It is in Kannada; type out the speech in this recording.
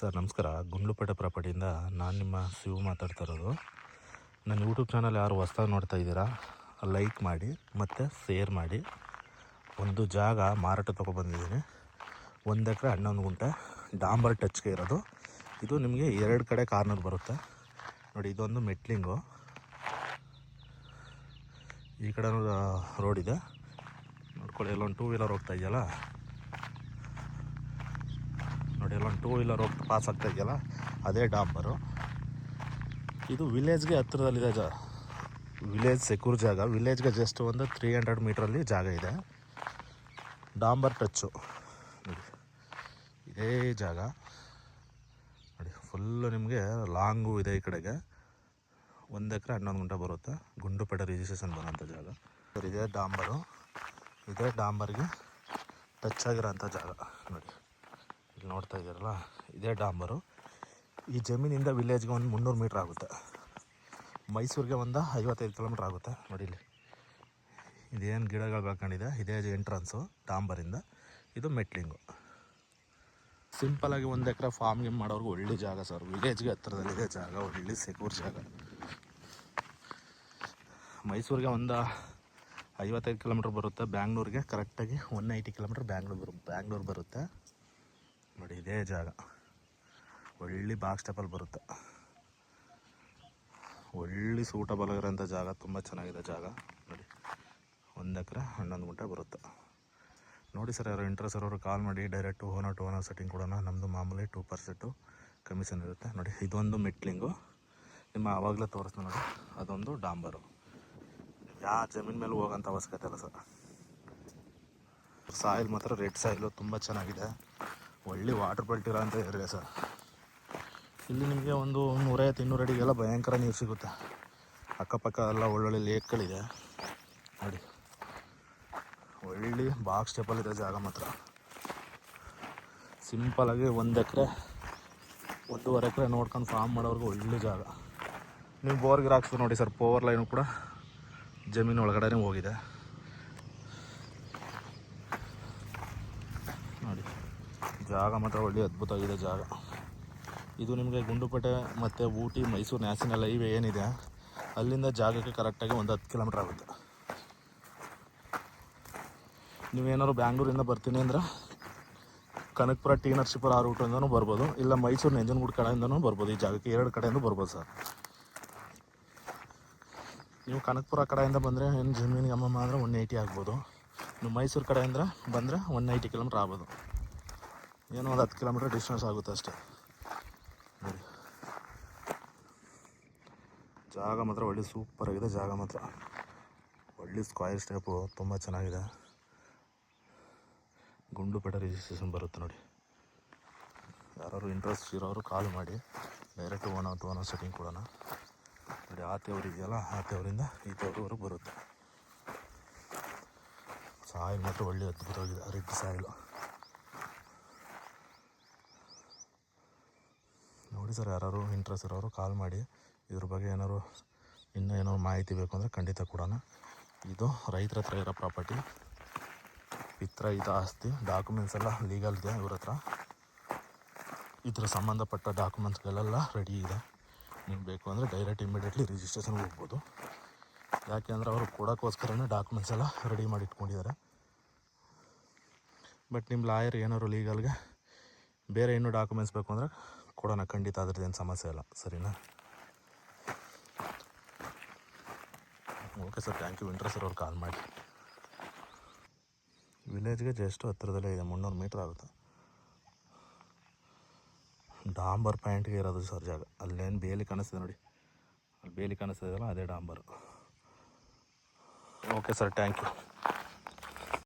ಸರ್ ನಮಸ್ಕಾರ. ಗುಂಡ್ಲುಪೇಟೆ ಪ್ರಾಪರ್ಟಿಯಿಂದ ನಾನು ನಿಮ್ಮ ಶಿವು ಮಾತಾಡ್ತಾ ಇರೋದು. ನನ್ನ ಯೂಟ್ಯೂಬ್ ಚಾನಲ್ ಯಾರು ಹೊಸ್ದಾಗಿ ನೋಡ್ತಾ ಇದ್ದೀರಾ ಲೈಕ್ ಮಾಡಿ ಮತ್ತು ಶೇರ್ ಮಾಡಿ. ಒಂದು ಜಾಗ ಮಾರಾಟ ತೊಗೊಬಂದಿದ್ದೀನಿ. 1 ಎಕರೆ 11 ಗುಂಟೆ ಡಾಂಬರ್ ಟಚ್ಗೆ ಇರೋದು. ಇದು ನಿಮಗೆ 2 ಕಡೆ ಕಾರ್ನರ್ ಬರುತ್ತೆ ನೋಡಿ. ಇದೊಂದು ಮೆಟ್ಲಿಂಗು, ಈ ಕಡೆ ರೋಡ್ ಇದೆ ನೋಡ್ಕೊಳ್ಳಿ. ಎಲ್ಲೊಂದು 2 ವೀಲರ್ ಹೋಗ್ತಾ ಇದೆಯಲ್ಲ ನೋಡಿ, ಎಲ್ಲೊಂದು 2 ವೀಲರ್ ಹೋಗ್ತಾ ಪಾಸ್ ಆಗ್ತಾ ಇದೆಯಲ್ಲ ಅದೇ ಡಾಂಬರು. ಇದು ವಿಲೇಜ್ಗೆ ಹತ್ತಿರದಲ್ಲಿದೆ ವಿಲೇಜ್ ಸೆಕ್ಯೂರ್ ಜಾಗ. ವಿಲೇಜ್ಗೆ ಜಸ್ಟ್ ಒಂದು 300 ಮೀಟ್ರಲ್ಲಿ ಜಾಗ ಇದೆ. ಡಾಂಬರ್ ಟಚ್ಚು ನೋಡಿ, ಇದೇ ಜಾಗ ನೋಡಿ. ಫುಲ್ಲು ನಿಮಗೆ ಲಾಂಗು ಇದೆ. ಈ ಕಡೆಗೆ 1 ಎಕರೆ 11 ಗುಂಟೆ ಬರುತ್ತೆ. ಗುಂಡ್ಲುಪೇಟೆ ರಿಜಿಸ್ಟ್ರೇಷನ್ ಬರೋಂಥ ಜಾಗ ಸರ್. ಇದೇ ಡಾಂಬರು, ಇದೇ ಡಾಂಬರ್ಗೆ ಟಚ್ ಆಗಿರೋಂಥ ಜಾಗ ನೋಡಿ. ಇಲ್ಲಿ ನೋಡ್ತಾ ಇದ್ದೀರಲ್ಲ, ಇದೇ ಡಾಂಬರು. ಈ ಜಮೀನಿಂದ ವಿಲೇಜ್ಗೆ ಒಂದು 300 ಮೀಟ್ರ್ ಆಗುತ್ತೆ. ಮೈಸೂರಿಗೆ ಒಂದು 55 ಕಿಲೋಮೀಟ್ರ್ ಆಗುತ್ತೆ ನೋಡಿ. ಇಲ್ಲಿ ಇದೇನು ಗಿಡಗಳು ಬೆಳ್ಕೊಂಡಿದೆ, ಇದೇ ಎಂಟ್ರನ್ಸು ಡಾಂಬರಿಂದ. ಇದು ಮೆಟ್ಲಿಂಗು. ಸಿಂಪಲಾಗಿ 1 ಎಕರೆ ಫಾರ್ಮ್ ಗೇಮ್ ಮಾಡೋರ್ಗೆ ಒಳ್ಳೆ ಜಾಗ ಸರ್. ವಿಲೇಜ್ಗೆ ಹತ್ತಿರದಲ್ಲಿದೆ ಜಾಗ, ಒಳ್ಳೆ ಸೆಕ್ಯೂರ್ ಜಾಗ. ಮೈಸೂರಿಗೆ ಒಂದು 55 ಕಿಲೋಮೀಟ್ರ್ ಬರುತ್ತೆ. ಬ್ಯಾಂಗ್ಳೂರಿಗೆ ಕರೆಕ್ಟಾಗಿ 180 ಕಿಲೋಮೀಟ್ರ್ ಬ್ಯಾಂಗ್ಳೂರು ಬರುತ್ತೆ ನೋಡಿ. ಇದೇ ಜಾಗ ಒಳ್ಳೆ ಬಾಕ್ಸ್ ಸ್ಟೆಪಲ್ಲಿ ಬರುತ್ತೆ. ಒಳ್ಳೆ ಸೂಟಬಲ್ ಆಗಿರೋಂಥ ಜಾಗ, ತುಂಬ ಚೆನ್ನಾಗಿದೆ ಜಾಗ ನೋಡಿ. 1 ಎಕರೆ 11 ಗುಂಟೆ ಬರುತ್ತೆ ನೋಡಿ ಸರ್. ಯಾರು ಇಂಟ್ರೆಸ್ಟ್ ಇರೋರು ಕಾಲ್ ಮಾಡಿ. Direct owner to owner setting ಕೊಡೋಣ. ನಮ್ಮದು ಮಾಮೂಲಿ 2% ಕಮಿಷನ್ ಇರುತ್ತೆ ನೋಡಿ. ಇದೊಂದು ಮೆಟ್ಲಿಂಗು ನಿಮ್ಮ ಆವಾಗಲೇ ತೋರಿಸ್ತು ನೋಡಿ. ಅದೊಂದು ಡಾಂಬರು. ಯಾವ ಜಮೀನು ಮೇಲೆ ಹೋಗೋಂಥ ಅವಶ್ಯಕತೆ ಇಲ್ಲ ಸರ್. ಸಾಯಿಲ್ ಮಾತ್ರ ರೆಡ್ ಸಾಯಿಲು, ತುಂಬ ಚೆನ್ನಾಗಿದೆ. ಒಳ್ಳೆ ವಾಟರ್ ಕ್ವಾಲಿಟಿ ಇರೋಂಥ ಏರಿಯಾ ಸರ್. ಇಲ್ಲಿ ನಿಮಗೆ ಒಂದು 150-200 ಅಡಿಗೆಲ್ಲ ಭಯಂಕರ ನೀರು ಸಿಗುತ್ತೆ. ಅಕ್ಕಪಕ್ಕ ಎಲ್ಲ ಒಳ್ಳೊಳ್ಳೆ ಲೇಕ್ಗಳಿದೆ ನೋಡಿ. ಒಳ್ಳೆ ಬಾಕ್ಸ್ ಸ್ಟೆಪಲ್ಲಿದೆ ಜಾಗ ಮಾತ್ರ. ಸಿಂಪಲಾಗಿ 1 ಎಕರೆ 1.5 ಎಕರೆ ನೋಡ್ಕೊಂಡು ಫಾರ್ಮ್ ಮಾಡೋರ್ಗೆ ಒಳ್ಳೆ ಜಾಗ. ನೀವು ಬೋರ್ಗೆ ಹಾಕ್ಸ್ಬೋದು ನೋಡಿ ಸರ್. ಪವರ್ ಲೈನು ಕೂಡ ಜಮೀನು ಒಳಗಡೆ ಹೋಗಿದೆ ನೋಡಿ. ಜಾಗ ಮಾತ್ರ ಒಳ್ಳೆ ಅದ್ಭುತವಾಗಿದೆ ಜಾಗ. ಇದು ನಿಮಗೆ ಗುಂಡ್ಲುಪೇಟೆ ಮತ್ತು ಊಟಿ ಮೈಸೂರು ನ್ಯಾಷನಲ್ ಹೈವೇ ಏನಿದೆ ಅಲ್ಲಿಂದ ಜಾಗಕ್ಕೆ ಕರೆಕ್ಟಾಗಿ ಒಂದು 10 ಕಿಲೋಮೀಟ್ರ್ ಆಗುತ್ತೆ. ನೀವೇನಾದ್ರು ಬ್ಯಾಂಗ್ಳೂರಿಂದ ಬರ್ತೀನಿ ಅಂದ್ರೆ ಕನಕಪುರ ಟಿ ನರಸೀಪುರ ಆ ರೂಟಿಂದನೂ ಬರ್ಬೋದು, ಇಲ್ಲ ಮೈಸೂರು ನಂಜನಗೂಡು ಕಡೆಯಿಂದನೂ ಬರ್ಬೋದು. ಈ ಜಾಗಕ್ಕೆ 2 ಕಡೆಯಿಂದ ಬರ್ಬೋದು ಸರ್. ನೀವು ಕನಕಪುರ ಕಡೆಯಿಂದ ಬಂದರೆ ಏನು ಜಮೀನಿಗೆ ಅಮ್ಮಮ್ಮ ಅಂದರೆ 180 ಆಗ್ಬೋದು. ನೀವು ಮೈಸೂರು ಕಡೆಯಿಂದ ಬಂದರೆ 180 ಕಿಲೋಮೀಟ್ರ್ ಆಗ್ಬೋದು. ಏನೋ ಒಂದು 10 ಕಿಲೋಮೀಟ್ರ್ ಡಿಸ್ಟೆನ್ಸ್ ಆಗುತ್ತೆ ಅಷ್ಟೇ ನೋಡಿ. ಜಾಗ ಮಾತ್ರ ಒಳ್ಳೆ ಸೂಪರಾಗಿದೆ ಜಾಗ ಮಾತ್ರ. ಒಳ್ಳೆ ಸ್ಕ್ವೈರ್ ಸ್ಟೆಪ್ಪು, ತುಂಬ ಚೆನ್ನಾಗಿದೆ. ಗುಂಡ್ಲುಪೇಟೆ ರಿಜಿಸ್ಟ್ರೇಷನ್ ಬರುತ್ತೆ ನೋಡಿ. ಯಾರು ಇಂಟ್ರೆಸ್ಟ್ ಇರೋರು ಕಾಲ್ ಮಾಡಿ. ಡೈರೆಕ್ಟ್ ಓನರ್ ಸೆಟ್ಟಿಂಗ್ ಕೊಡೋಣ ನೋಡಿ. ಆ ತೇವ್ರು ಇದೆಯಲ್ಲ, ಆ ತೇವರಿಂದ ಈ ತೇವ್ರವರೆಗೂ ಬರುತ್ತೆ. ಸಾಯಿಲ್ ಮಾತ್ರ ಒಳ್ಳೆ ಅದ್ಭುತವಾಗಿದೆ, ರೆಡ್ ಸಾಯಿಲು ನೋಡಿ ಸರ್. ಯಾರು ಇಂಟ್ರೆಸ್ಟ್ ಇರೋರು ಕಾಲ್ ಮಾಡಿ. ಇದ್ರ ಬಗ್ಗೆ ಏನಾದ್ರು ಇನ್ನೂ ಏನೋ ಮಾಹಿತಿ ಬೇಕು ಅಂದರೆ ಖಂಡಿತ ಕೊಡೋಣ. ಇದು ರೈತರ ಹತ್ರ ಇರೋ ಪ್ರಾಪರ್ಟಿ, ಪಿತ್ರ ಇದು ಆಸ್ತಿ. ಡಾಕ್ಯುಮೆಂಟ್ಸ್ ಎಲ್ಲ ಲೀಗಲ್ ಇದೆ ಇವ್ರ ಹತ್ರ. ಇದ್ರ ಸಂಬಂಧಪಟ್ಟ ಡಾಕ್ಯುಮೆಂಟ್ಸ್ಗಳೆಲ್ಲ ರೆಡಿ ಇದೆ. ನಿಮ್ಗೆ ಬೇಕು ಅಂದರೆ ಡೈರೆಕ್ಟ್ ಇಮಿಡಿಯೇಟ್ಲಿ ರಿಜಿಸ್ಟ್ರೇಷನ್ಗೆ ಹೋಗ್ಬೋದು. ಯಾಕೆ ಅಂದರೆ ಅವರು ಕೊಡೋಕ್ಕೋಸ್ಕರನೇ ಡಾಕ್ಯುಮೆಂಟ್ಸ್ ಎಲ್ಲ ರೆಡಿ ಮಾಡಿ ಇಟ್ಕೊಂಡಿದ್ದಾರೆ. ಬಟ್ ನಿಮ್ಮ ಲಾಯರ್ ಏನಾದ್ರು ಲೀಗಲ್ಗೆ ಬೇರೆ ಇನ್ನೂ ಡಾಕ್ಯುಮೆಂಟ್ಸ್ ಬೇಕು ಅಂದರೆ ಕೊಡೋಣ ಖಂಡಿತ. ಅದ್ರದ್ದೇನು ಸಮಸ್ಯೆ ಇಲ್ಲ, ಸರಿನಾ? Okay sir, thank you. Interest ಇರೋರು ಕಾಲ್ ಮಾಡಿ. ವಿಲೇಜ್ಗೆ ಜಸ್ಟ್ ಹತ್ತಿರದಲ್ಲೇ ಇದೆ, 300 ಮೀಟ್ರ್ ಆಗುತ್ತೆ. ಡಾಂಬರ್ ಪಾಯಿಂಟ್ಗೆ ಇರೋದು ಸರ್ ಜಾಗ. ಅಲ್ಲೇನು ಬೇಲಿ ಕಾಣಿಸ್ತಿದೆ ನೋಡಿ, ಅಲ್ಲಿ ಬೇಲಿ ಕಾಣಿಸ್ತಿದೆಯಲ್ಲ ಅದೇ ಡಾಂಬರು. Okay sir, thank you.